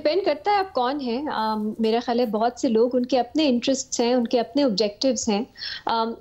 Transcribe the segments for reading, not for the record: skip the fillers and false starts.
Depend करता है आप कौन हैं। मेरा ख्याल है बहुत से लोग, उनके अपने इंटरेस्ट्स हैं, उनके अपने ऑब्जेक्टिव्स हैं।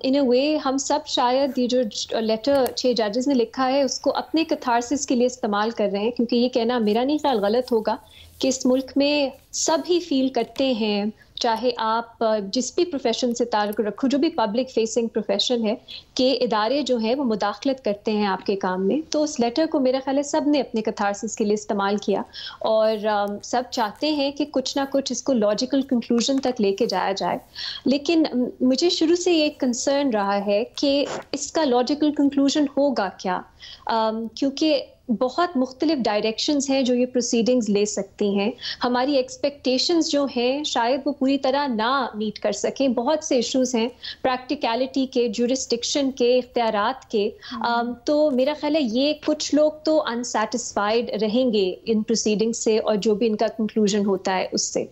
इन अ वे हम सब शायद ये जो लेटर 6 जजेस ने लिखा है उसको अपने कैथारसिस के लिए इस्तेमाल कर रहे हैं, क्योंकि ये कहना मेरा नहीं ख्याल गलत होगा कि इस मुल्क में सब ही फील करते हैं, चाहे आप जिस भी प्रोफेशन से ताल्लुक़ रखो, जो भी पब्लिक फेसिंग प्रोफेशन है, कि इदारे जो हैं वो मुदाखलत करते हैं आपके काम में। तो उस लेटर को मेरा ख्याल है सब ने अपने कैथारसिस के लिए इस्तेमाल किया और सब चाहते हैं कि कुछ ना कुछ इसको लॉजिकल कंक्लूजन तक लेके जाया जाए। लेकिन मुझे शुरू से ये कंसर्न रहा है कि इसका लॉजिकल कंक्लूजन होगा क्या? क्योंकि बहुत मुख्तलिफ डायरेक्शंस हैं जो ये प्रोसीडिंग्स ले सकती हैं। हमारी एक्सपेक्टेशंस जो हैं शायद वो पूरी तरह ना मीट कर सकें। बहुत से इश्यूज हैं प्रैक्टिकलिटी के, जुरिस्डिक्शन के, इख्तियारात के। तो मेरा ख्याल है ये कुछ लोग तो अनसैटिस्फाइड रहेंगे इन प्रोसीडिंग्स से और जो भी इनका कंक्लूजन होता है उससे।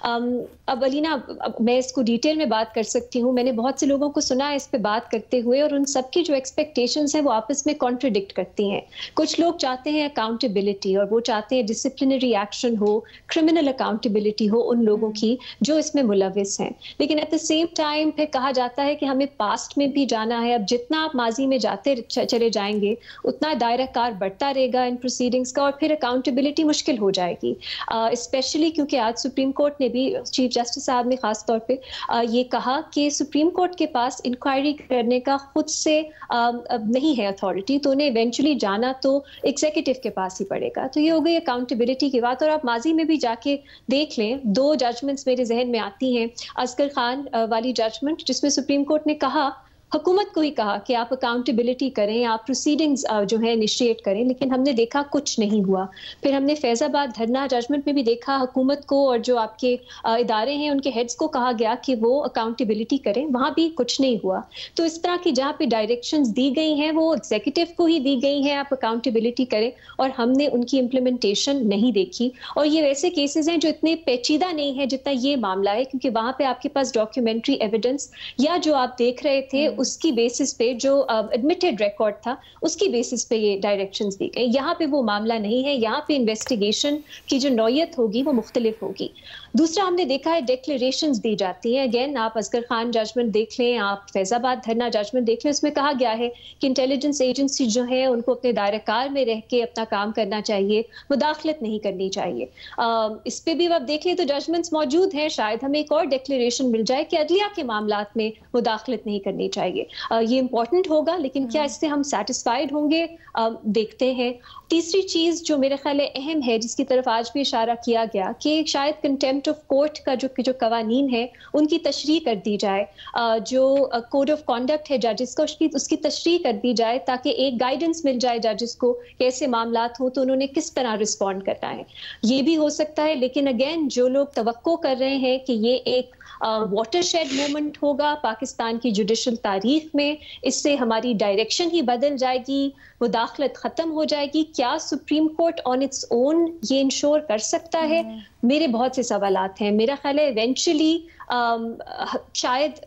अब अलीना, मैं इसको डिटेल में बात कर सकती हूँ। मैंने बहुत से लोगों को सुना है इस पे बात करते हुए और उन सबकी जो एक्सपेक्टेशंस हैं वो आपस में कॉन्ट्रडिक्ट करती हैं। कुछ लोग चाहते हैं अकाउंटेबिलिटी और वो चाहते हैं डिसिप्लिनरी एक्शन हो, क्रिमिनल अकाउंटेबिलिटी हो उन लोगों की जो इसमें मुलविस हैं। लेकिन एट द सेम टाइम फिर कहा जाता है कि हमें पास्ट में भी जाना है। अब जितना आप माजी में जाते चले जाएंगे उतना दायरा कार बढ़ता रहेगा इन प्रोसीडिंग्स का और फिर अकाउंटेबिलिटी मुश्किल हो जाएगी। स्पेशली क्योंकि आज सुप्रीम कोर्ट ने भी, चीफ जस्टिस साहब ने खास तौर पे ये कहा कि सुप्रीम कोर्ट के पास इंक्वायरी करने का खुद से नहीं है अथॉरिटी, तो उन्हें इवेंचुअली जाना तो एग्जीक्यूटिव के पास ही पड़ेगा। तो ये हो गई अकाउंटेबिलिटी की बात। और आप माजी में भी जाके देख लें, 2 जजमेंट्स मेरे जहन में आती हैं। असगर खान वाली जजमेंट जिसमें सुप्रीम कोर्ट ने कहा, हुकूमत को ही कहा कि आप अकाउंटेबिलिटी करें, आप प्रोसीडिंग्स जो है इनिशिएट करें, लेकिन हमने देखा कुछ नहीं हुआ। फिर हमने फैजाबाद धरना जजमेंट में भी देखा हुकूमत को और जो आपके इदारे हैं उनके हेड्स को कहा गया कि वो अकाउंटेबिलिटी करें, वहाँ भी कुछ नहीं हुआ। तो इस तरह की जहाँ पे डायरेक्शंस दी गई हैं वो एग्जीक्यूटिव को ही दी गई हैं, आप अकाउंटेबिलिटी करें, और हमने उनकी इम्प्लीमेंटेशन नहीं देखी। और ये वैसे केसेस हैं जो इतने पेचीदा नहीं है जितना ये मामला है, क्योंकि वहाँ पे आपके पास डॉक्यूमेंट्री एविडेंस या जो आप देख रहे थे उसकी बेसिस पे, जो एडमिटेड रिकॉर्ड था उसकी बेसिस पे ये डायरेक्शंस दी गई। यहाँ पे वो मामला नहीं है। यहाँ पे इन्वेस्टिगेशन की जो नौयत होगी वो मुख्तलिफ होगी। दूसरा, हमने देखा है डिक्लेरेशंस दी जाती हैं। अगेन आप असगर खान जजमेंट देख लें, आप फैजाबाद धरना जजमेंट देख लें, उसमें कहा गया है कि इंटेलिजेंस एजेंसी जो है उनको अपने दायरेकार में रह के अपना काम करना चाहिए, मुदाखलत नहीं करनी चाहिए। इस पे भी आप देख लें तो जजमेंट्स मौजूद हैं। शायद हमें एक और डिक्लेरेशन मिल जाए कि अदलिया के मामलात में मुदाखलत नहीं करनी चाहिए। ये इंपॉर्टेंट होगा, लेकिन क्या इससे हम सेटिस्फाइड होंगे? देखते हैं। तीसरी चीज जो मेरे ख्याल है अहम है, जिसकी तरफ आज भी इशारा किया गया, कि शायद कंटेम्प्ट ऑफ कोर्ट का जो कवानीन है उनकी तशरीह कर दी जाए। जो कोड ऑफ कॉन्डक्ट है जजेस का उसकी तशरीह कर दी जाए, ताकि एक गाइडेंस मिल जाए जजेस को कैसे मामलात हो तो उन्होंने किस तरह रिस्पॉन्ड करना है। ये भी हो सकता है। लेकिन अगेन जो लोग तवक्को कर रहे हैं कि ये एक वाटरशेड मोमेंट होगा पाकिस्तान की जुडिशल तारीख में, इससे हमारी डायरेक्शन ही बदल जाएगी, मुदाखलत खत्म हो जाएगी, क्या supreme court on its own ये इंश्योर कर सकता है? मेरे बहुत से सवालात हैं। मेरा ख्याल है इवेंचुअली शायद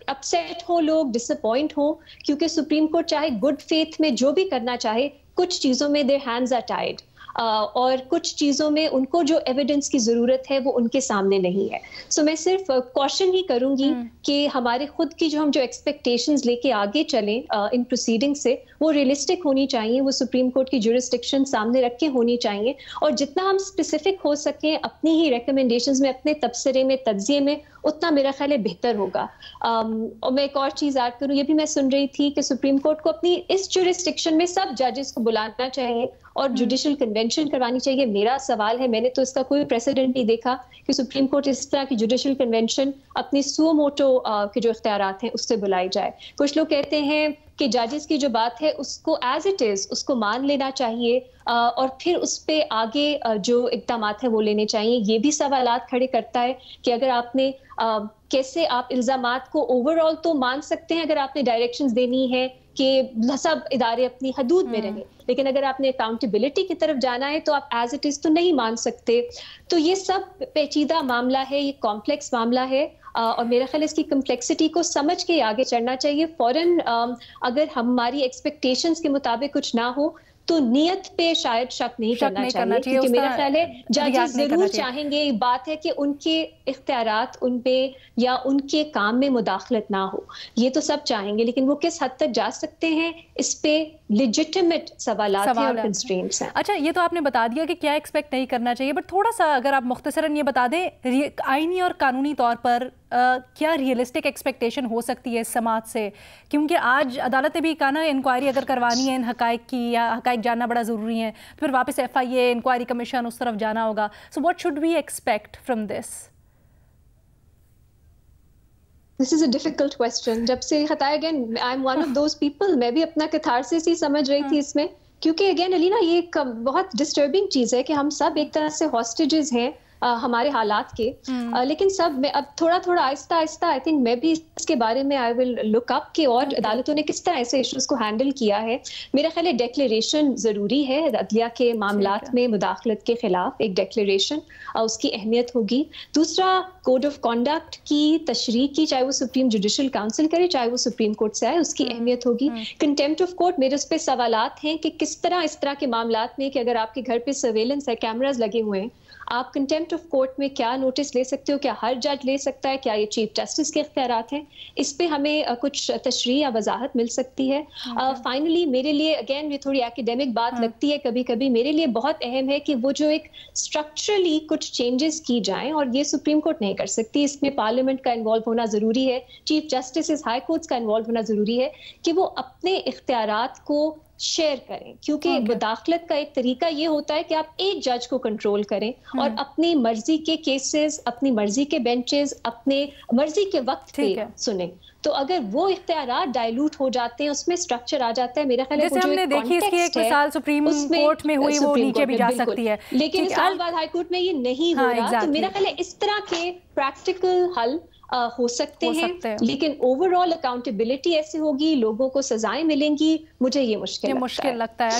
अपसेट हो लोग, डिसअपॉइंट हो, क्योंकि सुप्रीम कोर्ट चाहे गुड फेथ में जो भी करना चाहे, कुछ चीजों में देयर हैंड्स आर टाइड और कुछ चीजों में उनको जो एविडेंस की जरूरत है वो उनके सामने नहीं है। सो मैं सिर्फ कॉशन ही करूंगी कि हमारे खुद की जो एक्सपेक्टेशंस लेके आगे चलें इन प्रोसीडिंग से, वो रियलिस्टिक होनी चाहिए, वो सुप्रीम कोर्ट की जुरिस्डिक्शन सामने रख के होनी चाहिए, और जितना हम स्पेसिफिक हो सकें अपनी ही रिकमेंडेशंस में, अपने तबसरे में, तज्जिए में, उतना मेरा ख्याल है बेहतर होगा। और मैं एक और चीज ऐड करूं, ये भी मैं सुन रही थी कि सुप्रीम कोर्ट को अपनी इस जुरिस्डिक्शन में सब जजेस को बुलाना चाहिए और जुडिशल कन्वेंशन करवानी चाहिए। मेरा सवाल है, मैंने तो इसका कोई प्रेसिडेंट नहीं देखा कि सुप्रीम कोर्ट इस तरह की जुडिशल कन्वेंशन अपनी सुओ मोटो के जो इख्तियारात हैं उससे बुलाई जाए। कुछ लोग कहते हैं कि जजेस की जो बात है उसको एज इट इज उसको मान लेना चाहिए और फिर उस पे आगे जो इक़दामात है वो लेने चाहिए। ये भी सवालात खड़े करता है कि अगर आपने कैसे आप इल्जामात को ओवरऑल तो मान सकते हैं अगर आपने डायरेक्शंस देनी है कि सब इदारे अपनी हदूद में रहें, लेकिन अगर आपने अकाउंटेबिलिटी की तरफ जाना है तो आप एज इट इज तो नहीं मान सकते। तो ये सब पेचीदा मामला है, ये कॉम्प्लेक्स मामला है और मेरा ख्याल इसकी कम्प्लेक्सिटी को समझ के आगे चढ़ना चाहिए। फौरन अगर हमारी एक्सपेक्टेशंस के मुताबिक कुछ ना हो तो नियत पे शायद शक नहीं करना चाहिए, क्योंकि मेरा ख्याल है जजेस जरूर चाहेंगे, ये बात है कि उनके इख्तियारात उन पे या उनके काम में मुदाखलत ना हो, ये तो सब चाहेंगे, लेकिन वो किस हद तक जा सकते हैं इस पे लेजिटिमेट सवालात हैं और कंस्ट्रेंट्स हैं। अच्छा, ये तो आपने बता दिया कि क्या एक्सपेक्ट नहीं करना चाहिए, बट थोड़ा सा अगर आप मुख्तसरन ये बता दें आईनी और कानूनी तौर पर क्या रियलिस्टिक एक्सपेक्टेशन हो सकती है इस समाज से, क्योंकि आज अदालत ने भी कहा ना इंक्वायरी अगर करवानी है इन हकाइक की या हकाइक जानना बड़ा ज़रूरी है, तो फिर वापस FIA इंक्वायरी कमीशन उस तरफ जाना होगा। So what should we expect from this? This is a difficult question. जब से खता again I am one of those people, मैं भी अपना कैथारसिस ही समझ रही थी इसमें, क्योंकि अगेन अलीना ये एक बहुत डिस्टर्बिंग चीज़ है कि हम सब एक तरह से हॉस्टेजेस हैं हमारे हालात के, लेकिन सब में अब थोड़ा थोड़ा आहिस्ता आहिस्ता आई थिंक मैं भी इसके बारे में आई विल लुक अप कि और अदालतों ने किस तरह ऐसे इश्यूज को हैंडल किया है। मेरा ख्याल है डिक्लेरेशन ज़रूरी है, अदलिया के मामलात में मुदाखलत के खिलाफ एक डिक्लेरेशन उसकी अहमियत होगी। दूसरा, कोड ऑफ कॉन्डक्ट की तशरीह की, चाहे वो सुप्रीम जुडिशल काउंसिल करे चाहे वो सुप्रीम कोर्ट से आए, उसकी अहमियत होगी। कंटेम्प्ट ऑफ कोर्ट, मेरे उस पर सवालात हैं कि किस तरह इस तरह के मामलात में कि अगर आपके घर पे सर्वेलेंस है, कैमराज लगे हुए हैं, आप कंटेम्प्ट ऑफ कोर्ट में क्या नोटिस ले सकते हो, क्या हर जज ले सकता है, क्या ये चीफ जस्टिस के इख्तियारात हैं, इस पे हमें कुछ तशरीह या वजाहत मिल सकती है। फाइनली मेरे लिए अगेन ये थोड़ी एकेडमिक बात लगती है कभी कभी, मेरे लिए बहुत अहम है कि वो जो एक स्ट्रक्चरली कुछ चेंजेस की जाएं, और ये सुप्रीम कोर्ट नहीं कर सकती, इसमें पार्लियामेंट का इन्वॉल्व होना जरूरी है, चीफ जस्टिस हाई कोर्ट्स का इन्वॉल्व होना जरूरी है कि वो अपने इख्तियारात को शेयर करें, क्योंकि मुदाखलत का एक तरीका ये होता है कि आप एक जज को कंट्रोल करें और अपनी मर्जी के केसेस, अपनी मर्जी के बेंचेस, अपने मर्जी के वक्त पे सुने। तो अगर वो इख्तियारात डाइल्यूट हो जाते हैं, उसमें स्ट्रक्चर आ जाता है, मेरा ख्याल है जैसे हमने देखी इसकी एक मिसाल सुप्रीम कोर्ट में हुई, वो नीचे भी जा सकती है, लेकिन इस्लामाबाद हाई कोर्ट में ये नहीं हो रहा। तो मेरा ख्याल है इस तरह के प्रैक्टिकल हल हो सकते हैं, लेकिन ओवरऑल अकाउंटेबिलिटी ऐसे होगी, लोगों को सजाएं मिलेंगी, मुझे ये मुश्किल लगता है।